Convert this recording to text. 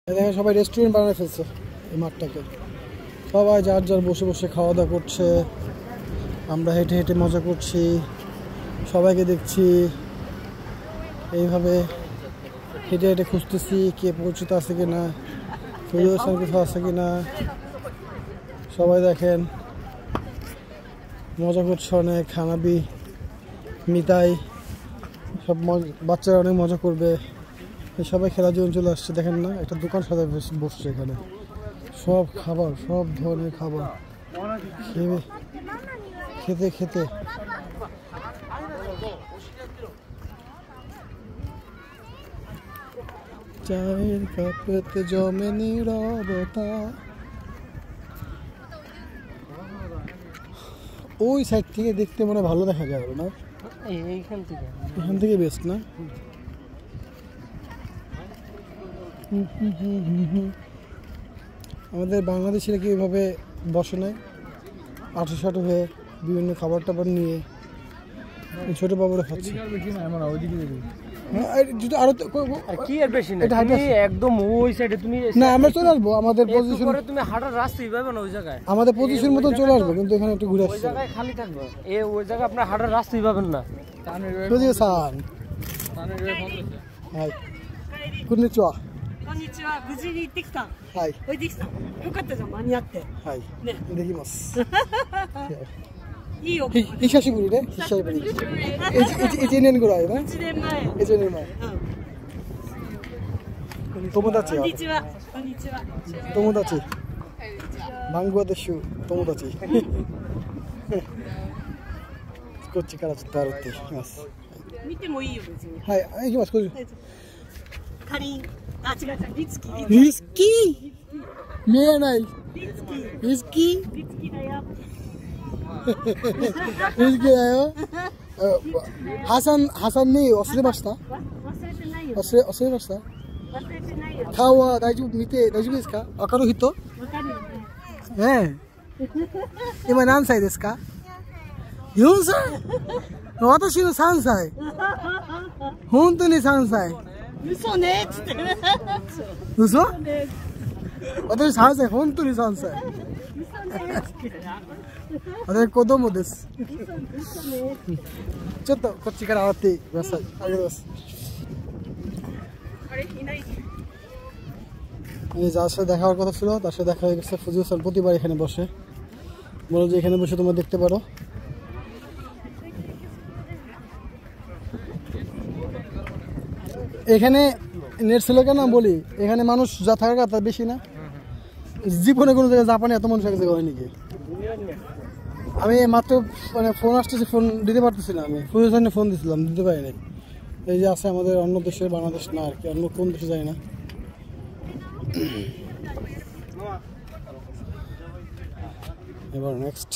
দেখেন সবাই রেস্টুরেন্ট বানিয়ে ফেলছে এই মাঠটাকে। সবাই যার যার বসে বসে খাওয়া দাওয়া করছে, আমরা হেঁটে হেঁটে মজা করছি, সবাইকে দেখছি এইভাবে হেঁটে হেঁটে খুঁজতেছি কে পরিচিত আছে কিনা, ফিরোজখান কোথাও আছে কিনা। সবাই দেখেন মজা করছে অনেক, হানাবি মিতাই সব বাচ্চারা অনেক মজা করবে। সবাই খেলার জন্য চলে আসছে। দেখেন না, একটা দোকান সাথে বসছে এখানে, সব খাবার, সব ধরনের খাবার খেতে খেতে চায়ের কাপেতে জমে নীরবতা। ওই সাইড থেকে দেখতে মনে ভালো দেখা যায় না, এখান থেকে বেস্ট না। আমাদের বাংলাদেশিরা কি এভাবে বসে নাই আঠো সাটো হয়ে বিভিন্ন খাবার টাবার নিয়ে ছোট বাবুরা খাচ্ছে। আমরা চলে আসবো আমাদের পজিশন, আমাদের পজিশন মতন চলে আসবো, কিন্তু এখানে একটু ঘুরে আসছি খালি থাকবো। ওই জায়গায় আপনার হাঁটার রাস্তাই পাবেন না।こんにちは。こんにちは。無事に行ってきた。はい。おいできた。よかったじゃん、間に合って。はい。ね。できます。いいよ。久しぶりね。久しぶり。1年ぐらいね。1年前。1年前。友達や。こんにちは。こんにちは。友達。バングラデシュ友達。こっちからちょっと歩いていきます。見てもいいよ別に。はい、行きます。こっち。かりん。あ、違う違う。リツキ。リツキ。見えない。リツキ。リツキ。リツキだよ。リツキだよ。ハサンに忘れました。忘れてないよ。忘れました。忘れてないよ。顔は大丈夫、見て大丈夫ですか。わかる人。わかるよね。今何歳ですか。4歳。私の3歳。本当に3歳。嘘ねっつって。嘘。私3歳、本当に3歳。私子供です。ちょっとこっちから上がってください。ありがとうございます。あれいない。যার সাথে দেখা হওয়ার কথা ছিল তার সাথে দেখা হয়ে গেছে। ফজলুল স্যার প্রতিবার এখানে বসে, বলো যে এখানে বসে তোমরা দেখতে পারো। এখানে নেট ছিল কেন বলি, এখানে মানুষ যা থাকার কথা বেশি না। জীবনে কোনো জায়গায় জাপানে এত মানুষ এক জায়গায় হয় নাকি। আমি মাত্র মানে ফোন আসতেছি, ফোন দিতে পারতেছি না। আমি ফজলুল ফোন দিয়েছিলাম, দিতে পারি নাই। এই যে আছে আমাদের অন্য দেশে, বাংলাদেশ না আর কি, অন্য কোন দেশে যায় না। এবার নেক্সট